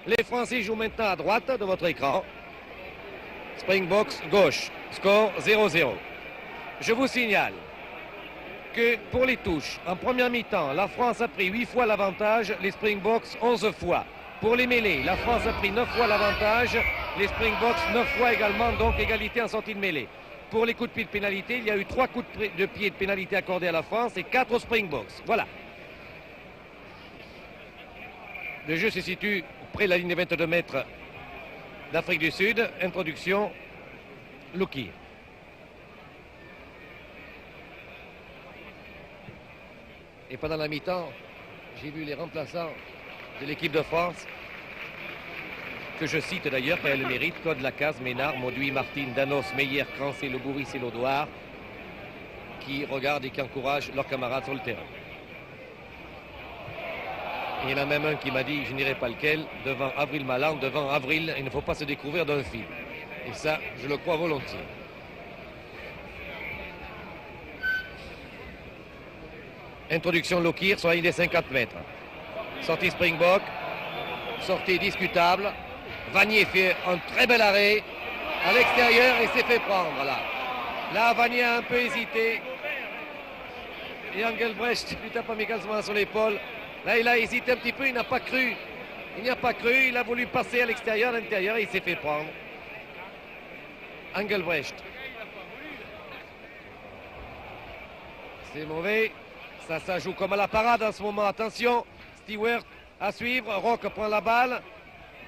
Les Français jouent maintenant à droite de votre écran. Springboks gauche. Score 0-0. Je vous signale que pour les touches, en première mi-temps, la France a pris 8 fois l'avantage, les Springboks 11 fois. Pour les mêlées, la France a pris 9 fois l'avantage, les Springboks 9 fois également, donc égalité en sortie de mêlée. Pour les coups de pied de pénalité, il y a eu 3 coups de pied de pénalité accordés à la France et 4 aux Springboks. Voilà. Le jeu se situe près de la ligne des 22 mètres d'Afrique du Sud. Introduction, Lookir. Et pendant la mi-temps, j'ai vu les remplaçants de l'équipe de France, que je cite d'ailleurs, quand elle le mérite: Claude Lacaze, Ménard, Mauduit, Martine, Danos, Meyer, Crancé, Le Bourris et Laudoir, qui regardent et qui encouragent leurs camarades sur le terrain. Et il y en a même un qui m'a dit, je n'irai pas lequel, devant Avril Maland, devant Avril, il ne faut pas se découvrir d'un film. Et ça, je le crois volontiers. Introduction Lookir sur la ligne des 54 mètres. Sortie Springbok, sortie discutable. Vanier fait un très bel arrêt à l'extérieur et s'est fait prendre là. Là, Vanier a un peu hésité. Et Engelbrecht lui tape amicalement sur l'épaule. Là, il a hésité un petit peu, il n'a pas cru. Il n'y a pas cru, il a voulu passer à l'extérieur, à l'intérieur, et il s'est fait prendre. Engelbrecht. C'est mauvais. Ça joue comme à la parade en ce moment. Attention, Stewart à suivre. Rock prend la balle.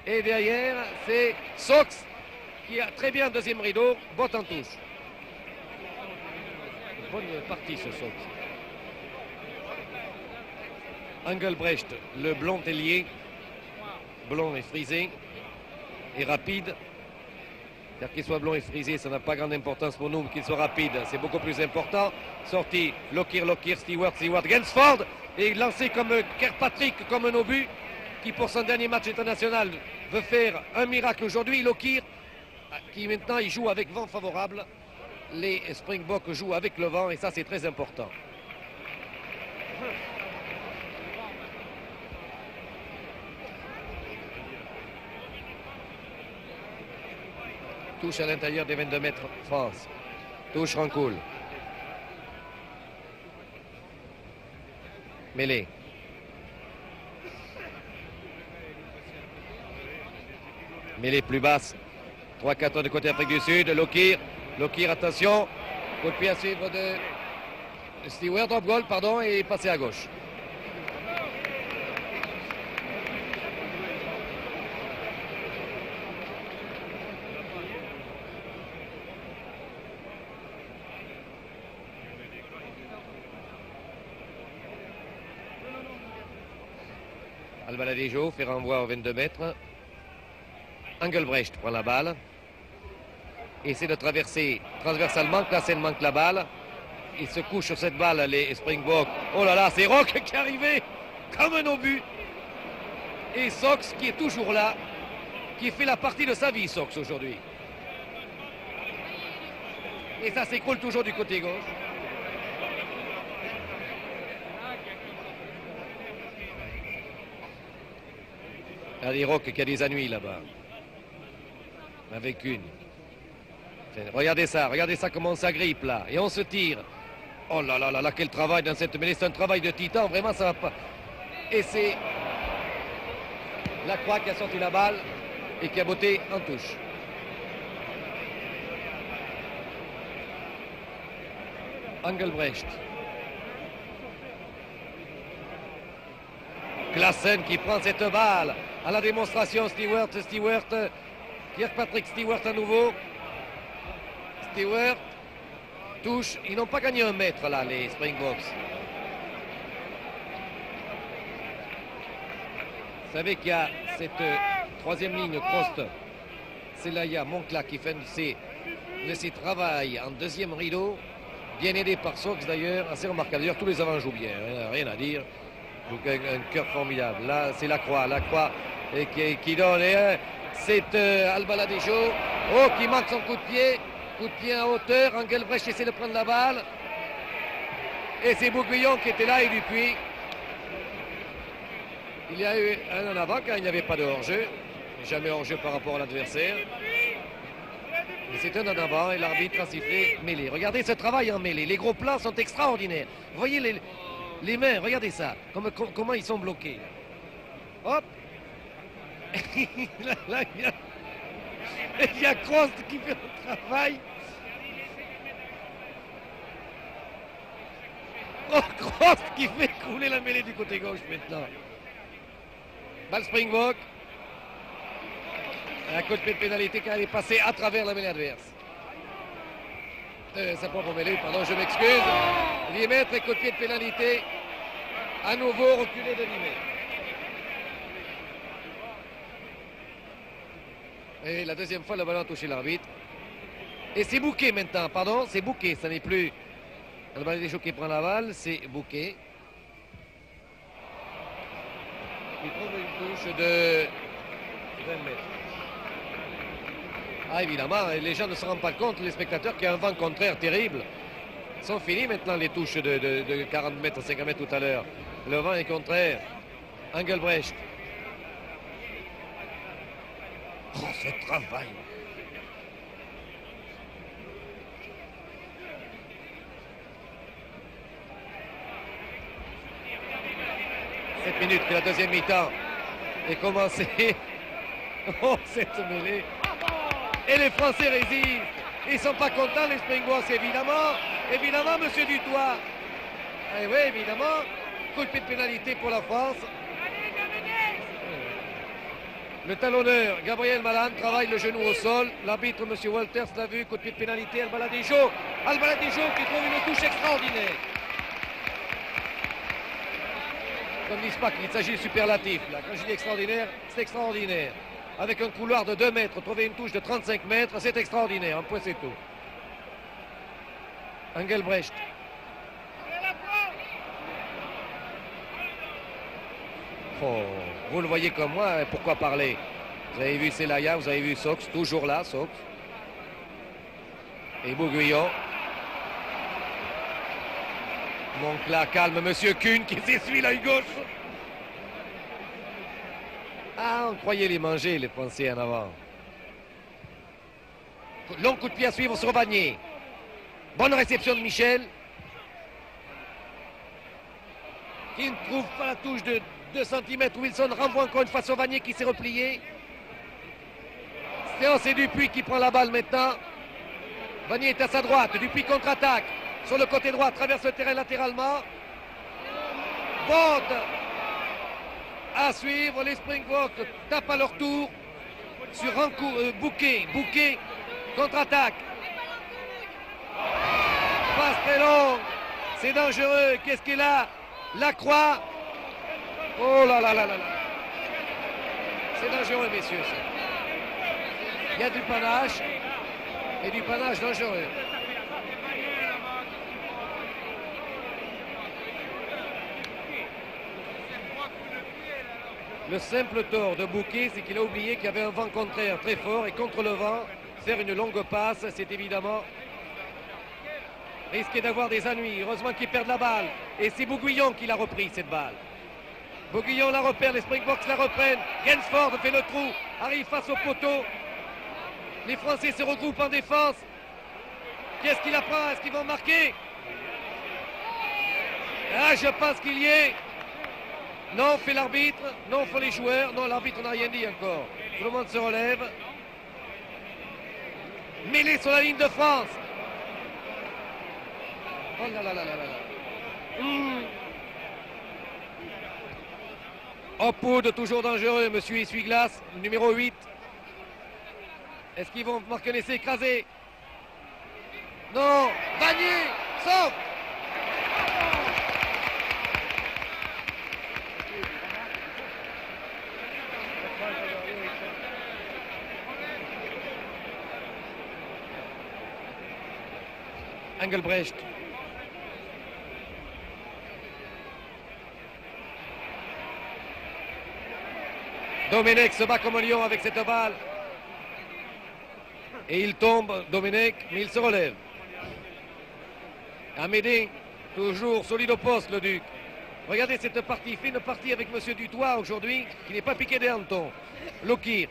Et derrière, c'est Sox qui a très bien deuxième rideau. Botte en touche. Bonne partie ce Sox. Engelbrecht, le blond ailier. Blond et frisé. Et rapide. C'est-à-dire qu'il soit blond et frisé, ça n'a pas grande importance pour nous, mais qu'il soit rapide, c'est beaucoup plus important. Sortie, Lockyer, Stewart, Gainsford, et lancé comme Kirkpatrick, comme un obus, qui pour son dernier match international veut faire un miracle aujourd'hui. Lockyer, qui maintenant il joue avec vent favorable. Les Springboks jouent avec le vent, et ça c'est très important. Touche à l'intérieur des 22 mètres, France. Touche Rancoul. Mêlée. Mêlée plus basse. 3-4 de côté Afrique du Sud. Lockyer, attention. Coup de pied à suivre de Stewart, drop goal, pardon, et passé à gauche. Albaladejo fait renvoi aux 22 mètres. Engelbrecht prend la balle. Essaie de traverser transversalement. Klassen manque la balle. Il se couche sur cette balle, les Springboks. Oh là là, c'est Rock qui est arrivé comme un obus. Et Sox qui est toujours là, qui fait la partie de sa vie, Sox, aujourd'hui. Et ça s'écroule toujours du côté gauche. Allez, Rock qui a des ennuis là-bas. Avec une. Regardez ça comment on s'agrippe là. Et on se tire. Oh là là là là, quel travail dans cette mêlée. C'est un travail de titan, vraiment ça va pas. Et c'est Lacroix qui a sorti la balle et qui a botté en touche. Engelbrecht. Klassen qui prend cette balle. À la démonstration, Stewart, Kirkpatrick Stewart à nouveau. Stewart touche. Ils n'ont pas gagné un mètre là, les Springboks. Vous savez qu'il y a cette troisième ligne, Prost, Celaya, Moncla qui fait de ses travails en deuxième rideau. Bien aidé par Sox d'ailleurs, assez remarquable. D'ailleurs, tous les avants jouent bien, rien à dire. Donc un cœur formidable. Là, c'est Lacroix qui donne. C'est Albaladejo. Oh, qui manque son coup de pied. Coup de pied en hauteur. Engelbrecht essaie de prendre la balle. Et c'est Bouguillon qui était là et Dupuis. Il y a eu un en avant car il n'y avait pas de hors-jeu. Jamais hors jeu par rapport à l'adversaire. Mais c'est un en avant et l'arbitre a sifflé mêlée. Regardez ce travail en mêlée. Les gros plans sont extraordinaires. Voyez les mains, regardez ça. Comment ils sont bloqués. Hop. Là, il y a Kroos qui fait le travail. Oh, Kroos qui fait couler la mêlée du côté gauche maintenant. Balle Springbok. Un coup de pied de pénalité car elle est passée à travers la mêlée adverse. Sa propre mêlée, pardon, je m'excuse. 10 mètres et coup de pied de pénalité. À nouveau reculé de 10 mètres. Et la deuxième fois, le ballon a touché l'arbitre. Et c'est Bouquet maintenant, pardon, c'est Bouquet, ça n'est plus le ballon des Chaux qui prend la balle, c'est Bouquet. Il trouve une touche de 20 mètres. Ah, évidemment, les gens ne se rendent pas compte, les spectateurs, qu'il y a un vent contraire terrible. Ils sont finis maintenant les touches de 40 mètres, 50 mètres tout à l'heure. Le vent est contraire. Engelbrecht. Oh, ce travail! Cette minute que la deuxième mi-temps est commencée. Oh, cette mêlée! Et les Français résistent. Ils ne sont pas contents, les Springboks, évidemment. Évidemment, monsieur Dutoit. Eh oui, évidemment. Coup de pied de pénalité pour la France. Le talonneur, Gabriel Malan, travaille le genou au sol. L'arbitre, monsieur Walters, l'a vu. Coup de pied de pénalité, Albaladejo. Albaladejo qui trouve une touche extraordinaire. Comme disent pas qu'il s'agit de superlatif. Là. Quand je dis extraordinaire, c'est extraordinaire. Avec un couloir de 2 mètres, trouver une touche de 35 mètres, c'est extraordinaire. Un point, c'est tout. Engelbrecht. Oh, vous le voyez comme moi, pourquoi parler? Vous avez vu Celaya, vous avez vu Sox, toujours là, Sox. Et Bouguillon. Donc là, calme, monsieur Kuhn qui s'essuie l'œil gauche. Ah, on croyait les manger, les Français en avant. Long coup de pied à suivre sur Vanier. Bonne réception de Michel. Qui ne trouve pas la touche de 2 cm. Wilson renvoie encore une fois sur Vanier qui s'est replié. C'est Dupuis qui prend la balle maintenant. Vanier est à sa droite. Dupuis contre-attaque. Sur le côté droit, traverse le terrain latéralement. Bond à suivre. Les Springboks tapent à leur tour sur Bouquet. Bouquet contre-attaque. Passe très longue. C'est dangereux. Qu'est-ce qu'il a? Lacroix. Oh là là là là là. C'est dangereux, messieurs. Il y a du panache. Et du panache dangereux. Le simple tort de Bouquet, c'est qu'il a oublié qu'il y avait un vent contraire très fort et contre le vent, faire une longue passe, c'est évidemment risquer d'avoir des ennuis. Heureusement qu'ils perdent la balle. Et c'est Bouguillon qui l'a repris, cette balle. Bouguillon la repère, les Springboks la reprennent. Gainsford fait le trou, arrive face au poteau. Les Français se regroupent en défense. Qu'est-ce qu'il apprend? Est-ce qu'ils vont marquer? Ah, je pense qu'il y est. Non, fait l'arbitre. Non, font les joueurs. Non, l'arbitre n'a rien dit encore. Tout le monde se relève. Mêlée sur la ligne de France. Oh là là là là là. Hopwood, toujours dangereux, monsieur Essuie-Glace, numéro 8. Est-ce qu'ils vont marquer l'essai écrasé? Non. Vanier, sauf. Engelbrecht. Domenech se bat comme un lion avec cette balle. Et il tombe, Domenech, mais il se relève. Amédée, toujours solide au poste, le Duc. Regardez cette partie, fine partie avec monsieur Dutoit aujourd'hui, qui n'est pas piqué des hannetons. Lokir,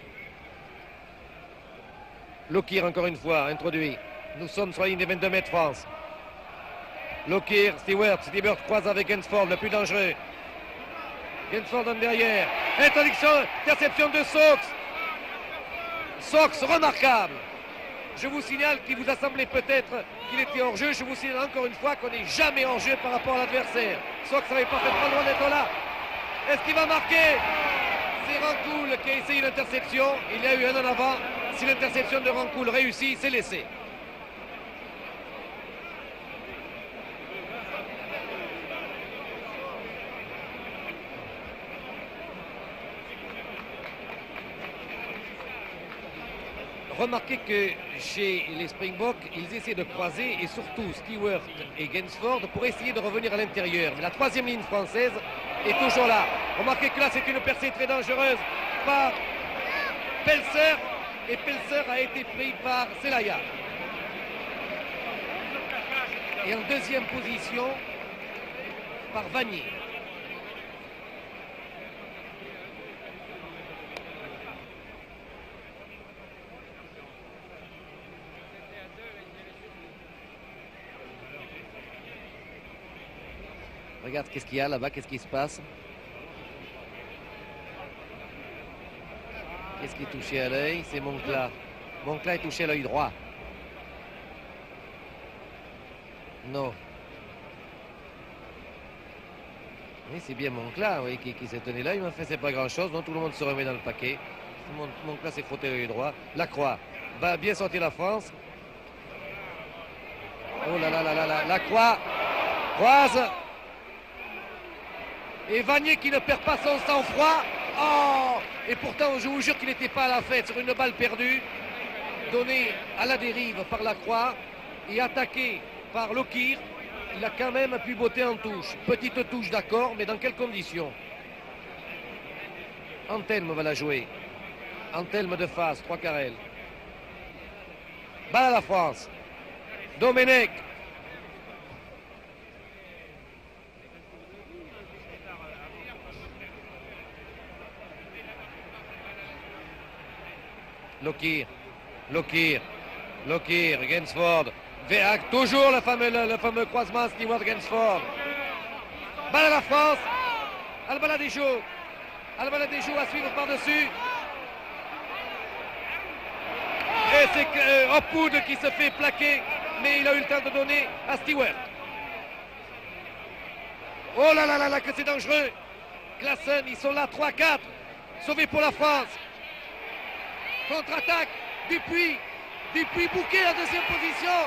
Lokir encore une fois, introduit. Nous sommes sur la ligne des 22 mètres France. Lokir, Stewart croise avec Gensford, le plus dangereux. Gensford donne derrière. Interception de Sox. Sox, remarquable. Je vous signale qu'il vous a semblé peut-être qu'il était hors jeu. Je vous signale encore une fois qu'on n'est jamais hors jeu par rapport à l'adversaire. Sox n'avait pas fait pas loin d'être là. Est-ce qu'il va marquer? C'est Rancoul qui a essayé l'interception. Il y a eu un en avant. Si l'interception de Rancoul réussit, c'est l'essai. Remarquez que chez les Springboks, ils essaient de croiser et surtout Stewart et Gensford pour essayer de revenir à l'intérieur. Mais la troisième ligne française est toujours là. Remarquez que là, c'est une percée très dangereuse par Pelser. Et Pelser a été pris par Zelaya. Et en deuxième position, par Vanier. Regarde qu'est-ce qu'il y a là-bas, qu'est-ce qui se passe. Qu'est-ce qui est touché à l'œil? C'est Moncla. Moncla est touché à l'œil droit. Non. Oui, c'est bien Moncla oui, qui s'est tenu là. Il m'a fait, c'est pas grand-chose. Non, tout le monde se remet dans le paquet. Moncla s'est frotté l'œil droit. Lacroix va bien sortir la France. Oh là là là là là. Lacroix croise. Et Vanier qui ne perd pas son sang-froid. Oh! Et pourtant, je vous jure qu'il n'était pas à la fête sur une balle perdue, donnée à la dérive par Lacroix et attaquée par Lokir. Il a quand même pu botter en touche. Petite touche, d'accord, mais dans quelles conditions? Antelme va la jouer. Antelme de face, 3 carrels. Balle à la France. Domenech. Lokir, Gensford, Véac, toujours le fameux croisement Stewart-Gensford. Balle à la France, Albaladejou à suivre par-dessus. Et c'est Hopwood qui se fait plaquer, mais il a eu le temps de donner à Stewart. Oh là là là là, que c'est dangereux. Klassen, ils sont là, 3-4, sauvé pour la France. Contre-attaque, Dupuis Bouquet en deuxième position.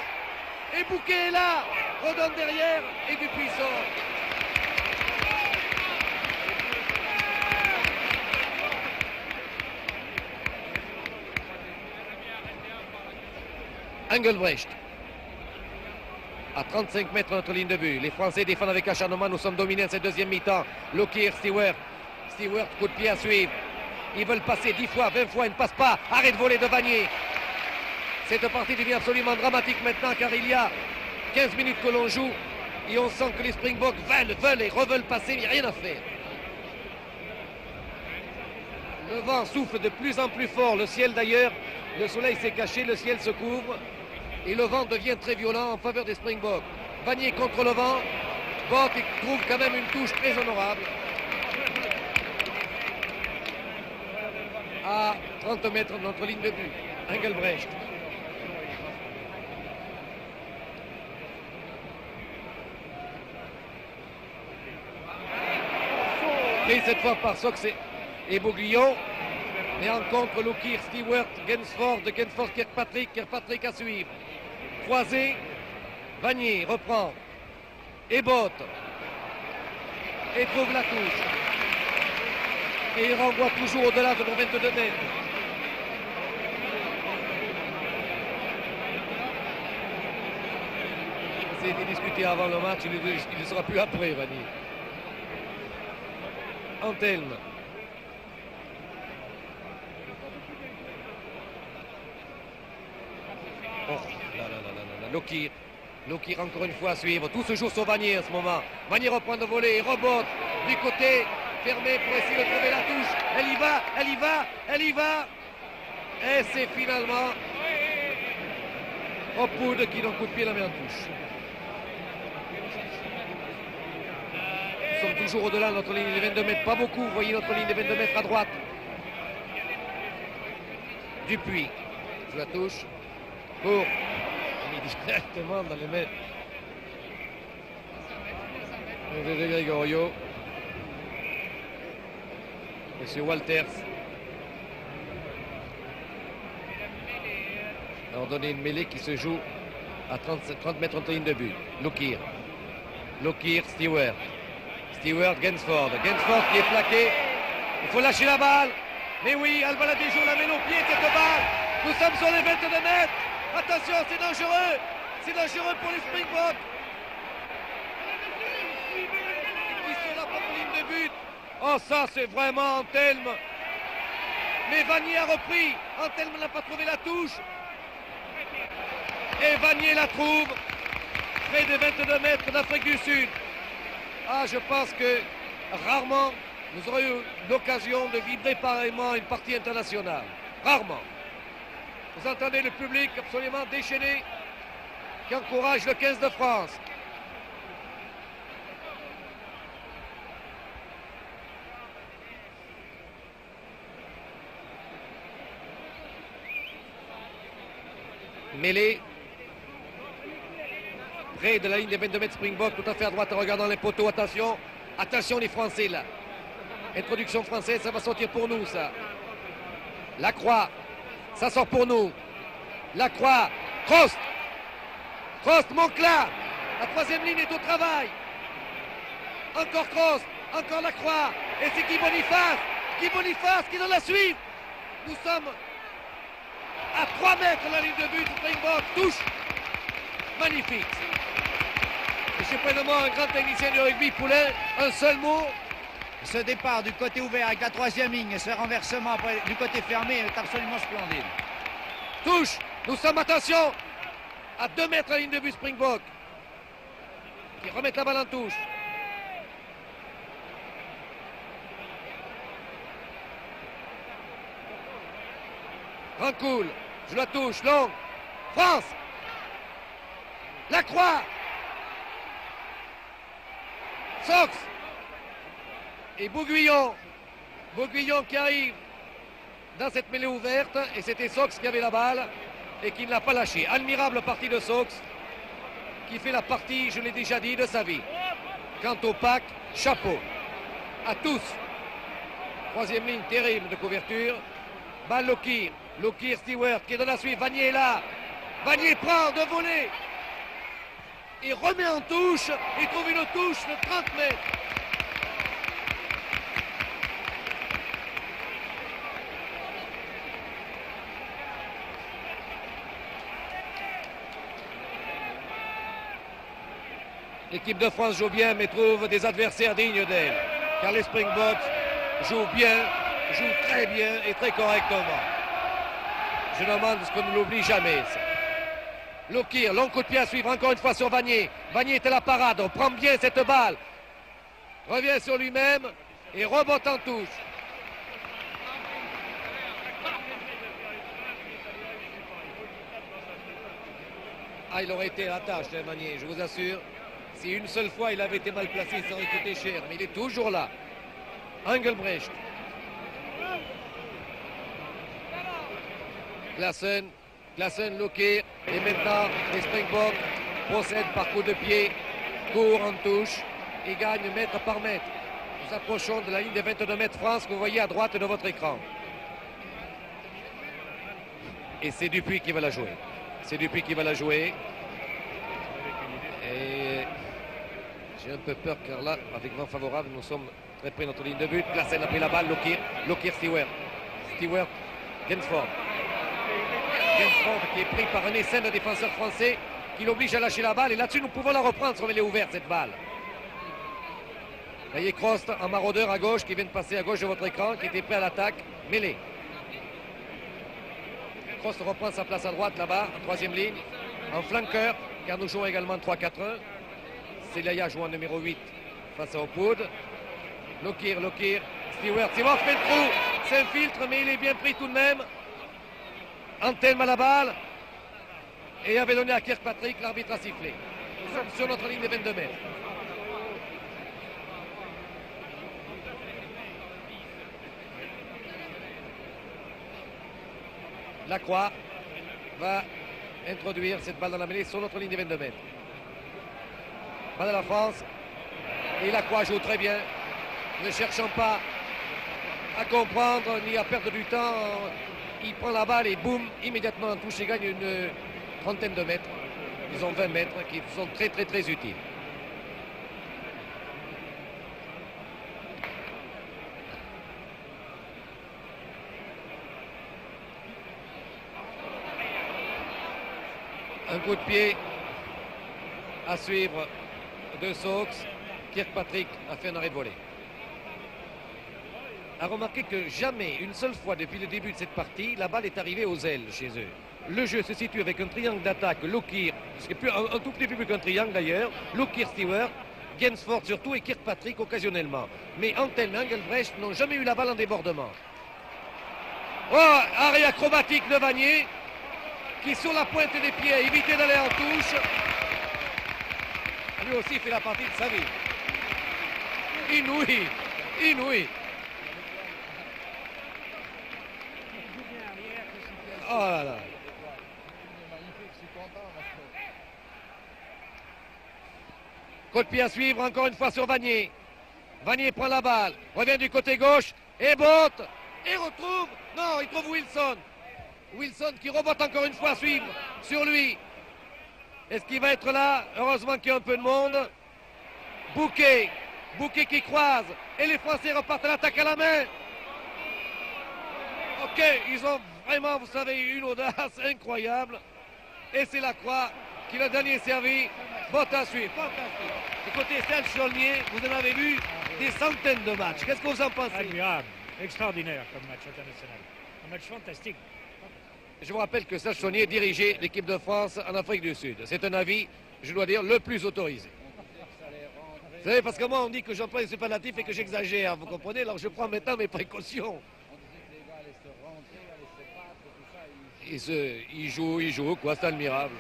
Et Bouquet est là, redonne derrière et Dupuis sort. Engelbrecht. À 35 mètres de notre ligne de but. Les Français défendent avec acharnement. Nous sommes dominés en cette deuxième mi-temps. Lokir, Stewart, coup de pied à suivre. Ils veulent passer 10 fois, 20 fois, ils ne passent pas. Arrêt de voler de Vanier. Cette partie devient absolument dramatique maintenant car il y a 15 minutes que l'on joue et on sent que les Springboks veulent et reveulent passer, mais rien à faire. Le vent souffle de plus en plus fort, le ciel d'ailleurs, le soleil s'est caché, le ciel se couvre et le vent devient très violent en faveur des Springboks. Vanier contre le vent, Bok trouve quand même une touche très honorable. À 30 mètres de notre ligne de but, Engelbrecht. Pris cette fois par Sox et Bouglion. Et en contre Lokir, Stewart, Gensford, Kirkpatrick à suivre. Croisé, Vanier reprend. Et botte. Et trouve la touche. Et il renvoie toujours au-delà de nos 22 mètres. C'était discuté avant le match, il ne sera plus après, Vanier. Antelme. Oh, Lokir encore une fois à suivre. Tout se joue sur Vanier en ce moment. Vanier reprend de voler, il rebotte du côté fermé pour essayer de trouver la touche. Elle y va. Et c'est finalement Hopwood qui donne coup de pied la met en touche. Nous sommes toujours au-delà de notre ligne des 22 mètres. Pas beaucoup, vous voyez notre ligne des 22 mètres à droite. Dupuis. Je la touche. Pour. Il directement dans les mètres. De Gregorio. Monsieur Walters. On a donné une mêlée qui se joue à 30 mètres entre ligne de but. Lockyer. Lockyer, Stewart. Stewart, Gainsford. Gainsford qui est plaqué. Il faut lâcher la balle. Mais oui, Albaladejo la met au pied cette balle. Nous sommes sur les 22 mètres. Attention, c'est dangereux. C'est dangereux pour les Springboks. Qui sont là pour la ligne de but. Oh, ça, c'est vraiment Antelme. Mais Vanier a repris. Antelme n'a pas trouvé la touche. Et Vanier la trouve. Près des 22 mètres d'Afrique du Sud. Ah, je pense que rarement nous aurions eu l'occasion de vibrer pareillement une partie internationale. Rarement. Vous entendez le public absolument déchaîné qui encourage le 15 de France. Mêlée. Près de la ligne des 22 mètres Springbok, tout à fait à droite en regardant les poteaux. Attention, attention les Français là. Introduction française, ça va sortir pour nous ça. Lacroix, ça sort pour nous. Lacroix, Crost. Crost, Monclar. La troisième ligne est au travail. Encore Crost, encore Lacroix. Et c'est Guy Boniface. Guy Boniface qui doit la suivre. Nous sommes à 3 mètres de la ligne de but. Springbok touche. Magnifique. Je suis pleinement un grand technicien de rugby. Poulain, un seul mot. Ce départ du côté ouvert avec la troisième ligne et ce renversement après, du côté fermé est absolument splendide. Touche. Nous sommes, attention, à 2 mètres de la ligne de but Springbok. Qui remettent la balle en touche. Rancoul. Je la touche. Long. France. Lacroix. Sox. Et Bouguillon. Bouguillon qui arrive dans cette mêlée ouverte. Et c'était Sox qui avait la balle et qui ne l'a pas lâché. Admirable partie de Sox qui fait la partie, je l'ai déjà dit, de sa vie. Quant au pack, chapeau. À tous. Troisième ligne terrible de couverture. Balle Lockyer. Lockyer, Stewart qui donne la suite. Vanier est là. Vanier prend de voler. Il remet en touche. Il trouve une touche de 30 mètres. L'équipe de France joue bien, mais trouve des adversaires dignes d'elle. Car les Springboks jouent bien, jouent très bien et très correctement. Je demande ce qu'on ne l'oublie jamais. Ça. Lockyer, long coup de pied à suivre encore une fois sur Vanier. Vanier est à la parade, on prend bien cette balle. Revient sur lui-même et rebotte en touche. Ah, il aurait été à la tâche, Vanier, je vous assure. Si une seule fois il avait été mal placé, ça aurait coûté cher. Mais il est toujours là. Engelbrecht. Klassen, Lockyer. Et maintenant, les Springboks procèdent par coup de pied, court en touche et gagnent mètre par mètre. Nous approchons de la ligne des 22 mètres France que vous voyez à droite de votre écran. Et c'est Dupuis qui va la jouer. C'est Dupuis qui va la jouer. Et j'ai un peu peur car là, avec vent favorable, nous sommes très près de notre ligne de but. Klassen a pris la balle, Lockyer, Stewart. Stewart, Gainsford. Gainsford qui est pris par un essaim de défenseurs français qui l'oblige à lâcher la balle. Et là-dessus, nous pouvons la reprendre si elle est ouverte, cette balle. Vous voyez Crost en maraudeur à gauche qui vient de passer à gauche de votre écran, qui était prêt à l'attaque. Mêlée. Crost reprend sa place à droite là-bas, en troisième ligne, en flanqueur, car nous jouons également 3-4-1. Celaya joue en numéro 8 face à Hopwood. Lockyer, Stewart fait le trou, s'infiltre, mais il est bien pris tout de même. Antelme à la balle. et avait donné à Kirkpatrick, l'arbitre a sifflé. Nous sommes sur notre ligne des 22 mètres. Lacroix va introduire cette balle dans la mêlée sur notre ligne des 22 mètres. Balle de la France. Et Lacroix joue très bien, ne cherchant pas à comprendre ni à perdre du temps. Il prend la balle et boum, immédiatement en touche et gagne une trentaine de mètres. Ils ont 20 mètres qui sont très utiles. Un coup de pied à suivre de Sox. Kirkpatrick a fait un arrêt de volée. A remarqué que jamais, une seule fois depuis le début de cette partie, la balle est arrivée aux ailes chez eux. Le jeu se situe avec un triangle d'attaque, Lockyer, un tout petit peu plus qu'un triangle d'ailleurs, Lockyer, Stewart, Gainsford surtout et Kirkpatrick occasionnellement. Mais Antelme et Engelbrecht n'ont jamais eu la balle en débordement. Oh, arrêt acrobatique de Vanier, qui sur la pointe des pieds a évité d'aller en touche. Lui aussi fait la partie de sa vie. Inouï, inouï. Oh là là. Coup de pied à suivre encore une fois sur Vanier. Vanier prend la balle, revient du côté gauche et botte. Et retrouve, non, il trouve Wilson. Wilson qui rebotte encore une fois à suivre sur lui. Est-ce qu'il va être là? Heureusement qu'il y a un peu de monde. Bouquet qui croise. Et les Français repartent à l'attaque à la main. Ok, ils ont vraiment, vous savez, une audace incroyable. Et c'est Lacroix qui le dernier servi. Botte à suivre. Du côté Serge Saulnier, vous en avez vu des centaines de matchs. Qu'est-ce que vous en pensez? Admirable, extraordinaire comme match international. Un match fantastique. Je vous rappelle que Serge Saulnier dirigeait l'équipe de France en Afrique du Sud. C'est un avis, je dois dire, le plus autorisé. Vous savez, parce que moi, on dit que j'emploie les superlatifs et que j'exagère, vous comprenez? Alors je prends maintenant mes précautions. Il joue, quoi, c'est admirable.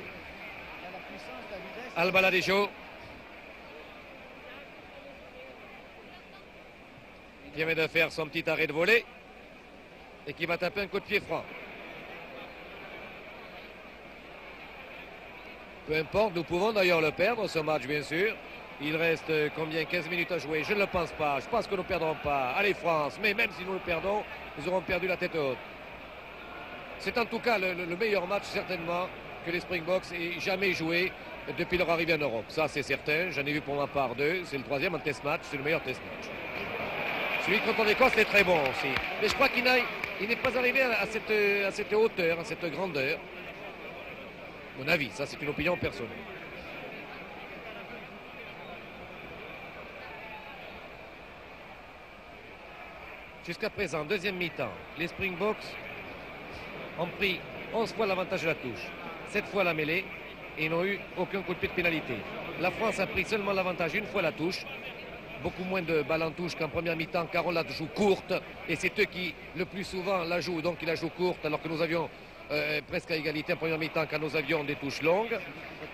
Albaladejo. Qui vient de faire son petit arrêt de volée et qui va taper un coup de pied franc. Peu importe, nous pouvons d'ailleurs le perdre, ce match, bien sûr. Il reste combien? 15 minutes à jouer? Je ne le pense pas. Je pense que nous ne perdrons pas. Allez, France. Mais même si nous le perdons, nous aurons perdu la tête haute. C'est en tout cas le meilleur match, certainement, que les Springboks aient jamais joué depuis leur arrivée en Europe. Ça, c'est certain. J'en ai vu pour ma part deux. C'est le troisième en test match. C'est le meilleur test match. Celui contre l'Écosse est très bon aussi. Mais je crois qu'il n'est pas arrivé à cette hauteur, à cette grandeur. Mon avis, ça c'est une opinion personnelle. Jusqu'à présent, deuxième mi-temps, les Springboks ont pris 11 fois l'avantage de la touche, 7 fois la mêlée et n'ont eu aucun coup de pied de pénalité. La France a pris seulement l'avantage une fois la touche, beaucoup moins de balles en touche qu'en première mi-temps car on la joue courte et c'est eux qui le plus souvent la jouent, donc ils la jouent courte alors que nous avions presque à égalité en première mi-temps quand nous avions des touches longues.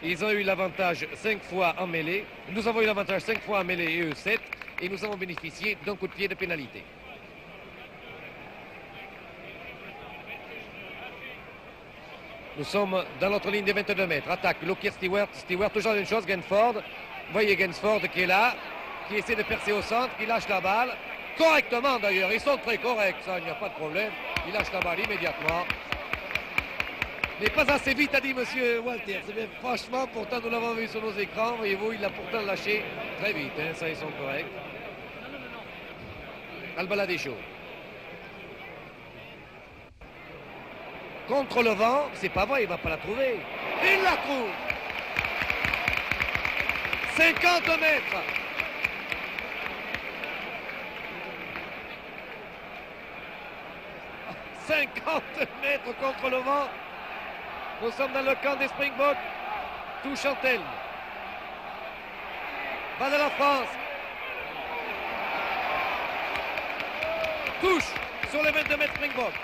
Ils ont eu l'avantage 5 fois en mêlée. Nous avons eu l'avantage 5 fois en mêlée et eux 7. Et nous avons bénéficié d'un coup de pied de pénalité. Nous sommes dans notre ligne des 22 mètres. Attaque, Lockyer, Stewart. Stewart, toujours la même chose, Gainsford. Vous voyez Gainsford qui est là, qui essaie de percer au centre, qui lâche la balle. Correctement d'ailleurs, ils sont très corrects, ça, il n'y a pas de problème. Il lâche la balle immédiatement. Mais pas assez vite, a dit monsieur Walter. Bien, franchement, pourtant, nous l'avons vu sur nos écrans. Voyez-vous, il l'a pourtant lâché très vite. Hein, ça, ils sont corrects. Albaladejo. Contre le vent, c'est pas vrai, il va pas la trouver. Il la trouve. 50 mètres. « 50 mètres contre le vent. Nous sommes dans le camp des Springboks. Touche Antelme. Va de la France. Touche sur les 22 mètres Springboks.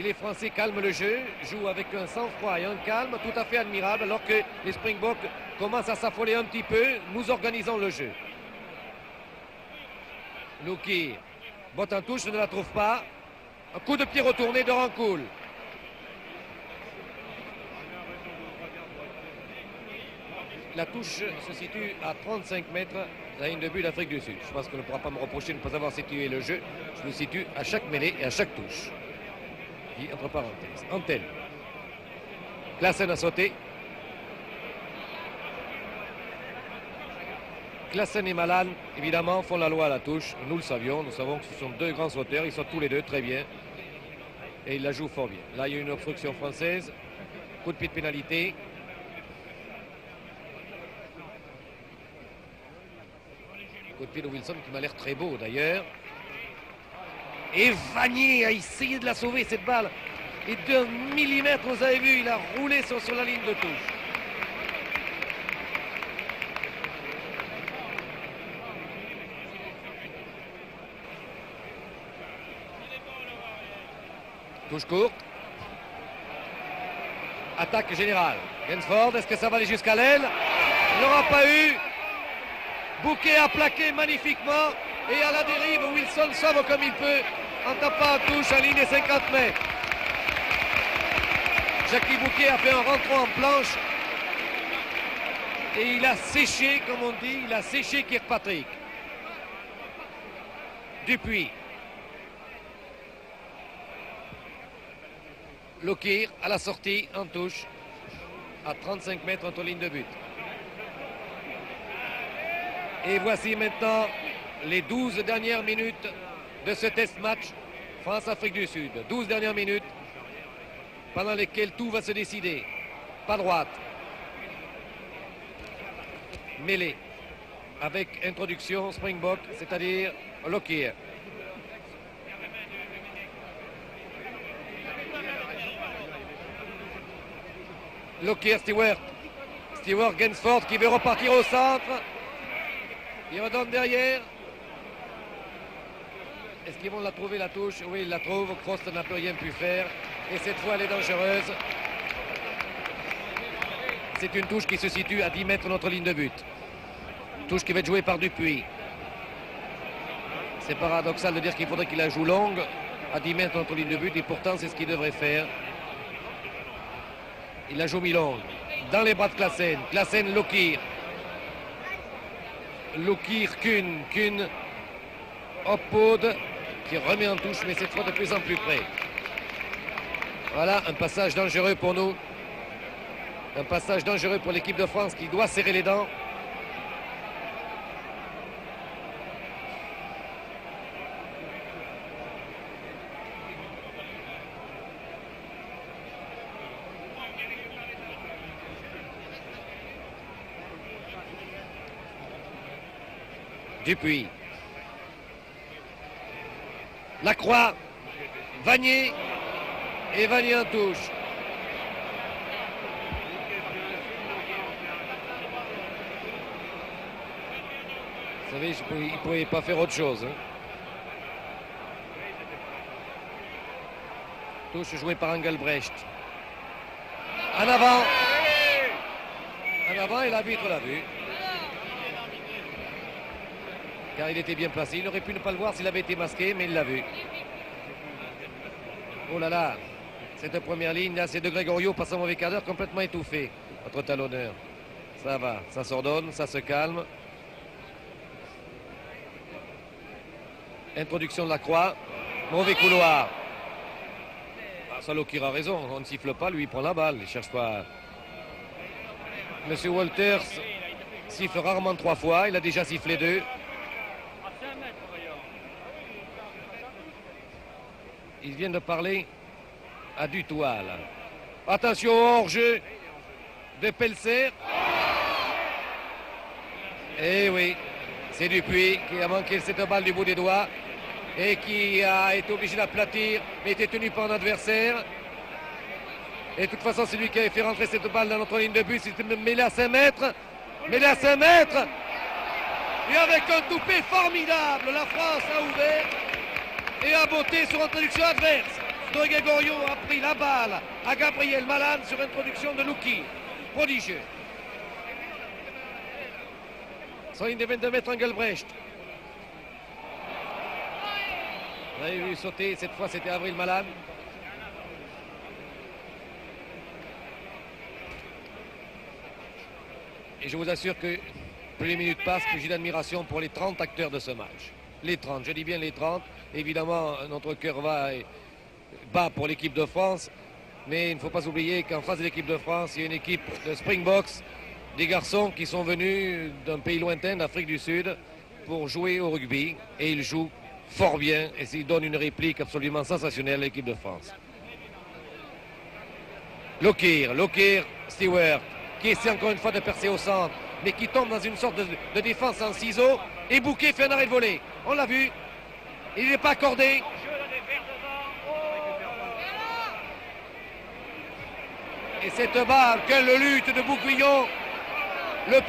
Et les Français calment le jeu, jouent avec un sang-froid et un calme tout à fait admirable, alors que les Springboks commencent à s'affoler un petit peu. Nous organisons le jeu. Loukir botte en touche, ne la trouve pas. Un coup de pied retourné de Rancoul. La touche se situe à 35 mètres de la ligne de but d'Afrique du Sud. Je pense qu'on ne pourra pas me reprocher de ne pas avoir situé le jeu. Je le situe à chaque mêlée et à chaque touche. Dit entre parenthèses. Antenne. Klaassen a sauté. Klaassen et Malan, évidemment, font la loi à la touche. Nous le savions. Nous savons que ce sont deux grands sauteurs. Ils sont tous les deux très bien. Et ils la jouent fort bien. Là, il y a une obstruction française. Coup de pied de pénalité. Coup de pied de Wilson qui m'a l'air très beau d'ailleurs. Et Vanier a essayé de la sauver cette balle. Et d'un millimètre, vous avez vu, il a roulé sur la ligne de touche. Touche courte. Attaque générale. Gainsford, est-ce que ça va aller jusqu'à l'aile? Il n'aura pas eu. Bouquet a plaqué magnifiquement. Et à la dérive, Wilson sauve comme il peut en tapant en touche à ligne des 50 mètres. Jackie Bouquet a fait un rentrant en planche. Et il a séché, comme on dit, il a séché Kirkpatrick. Dupuis. Loukir à la sortie en touche à 35 mètres entre lignes de but. Et voici maintenant les 12 dernières minutes de ce test match France-Afrique du Sud. 12 dernières minutes pendant lesquelles tout va se décider. Pas droite. Mêlée avec introduction Springbok, c'est-à-dire Loukir. Loukir, Stewart. Stewart, Gainsford qui veut repartir au centre. Il redonne derrière. Est-ce qu'ils vont la trouver la touche? Oui, il la trouve. Cross n'a plus rien pu faire. Et cette fois, elle est dangereuse. C'est une touche qui se situe à 10 mètres de notre ligne de but. Touche qui va être jouée par Dupuis. C'est paradoxal de dire qu'il faudrait qu'il la joue longue à 10 mètres de notre ligne de but. Et pourtant, c'est ce qu'il devrait faire. Il la joue mi-longue. Dans les bras de Klaassen. Klaassen, Loukir. Loukir, Kuhn, Hopwood qui remet en touche, mais cette fois de plus en plus près. Voilà un passage dangereux pour nous. Un passage dangereux pour l'équipe de France qui doit serrer les dents. Dupuis. Lacroix. Vanier. Et Vanier en touche. Vous savez, il ne pouvait pas faire autre chose. Hein. Touche jouée par Engelbrecht. En avant. En avant et l'arbitre l'a vu. Car il était bien placé. Il aurait pu ne pas le voir s'il avait été masqué, mais il l'a vu. Oh là là, cette première ligne, là, c'est de Gregorio, passe un mauvais quart d'heure, complètement étouffé. Notre talonneur. Ça va, ça s'ordonne, ça se calme. Introduction de Lacroix. Mauvais couloir. Ah, ça, Loukir a raison, on ne siffle pas, lui il prend la balle, il ne cherche pas. Monsieur Walters siffle rarement 3 fois, il a déjà sifflé 2. Ils viennent de parler à Dutoit. Attention au hors-jeu de Pelser. Eh oui, c'est Dupuis qui a manqué cette balle du bout des doigts et qui a été obligé d'aplatir, mais était tenu par un adversaire. Et de toute façon, c'est lui qui avait fait rentrer cette balle dans notre ligne de but. C'était mêlé à 5 mètres. Mêlé à 5 mètres. Et avec un toupet formidable, la France a ouvert et a botté sur introduction adverse. De Gregorio a pris la balle à Gabriel Malan sur introduction de Luki. Prodigieux. Sur ligne de 22 mètres, Engelbrecht. Vous avez vu sauter, cette fois c'était Avril Malan. Et je vous assure que plus les minutes passent, plus j'ai d'admiration pour les 30 acteurs de ce match. Les 30, je dis bien les 30. Évidemment, notre cœur bat pour l'équipe de France. Mais il ne faut pas oublier qu'en face de l'équipe de France, il y a une équipe de Springboks, des garçons qui sont venus d'un pays lointain, d'Afrique du Sud, pour jouer au rugby. Et ils jouent fort bien et ils donnent une réplique absolument sensationnelle à l'équipe de France. Lokir, Stewart, qui essaie encore une fois de percer au centre, mais qui tombe dans une sorte de défense en ciseaux. Et Bouquet fait un arrêt de volée. On l'a vu. Il n'est pas accordé. Et cette balle, quelle lutte de Bouquillon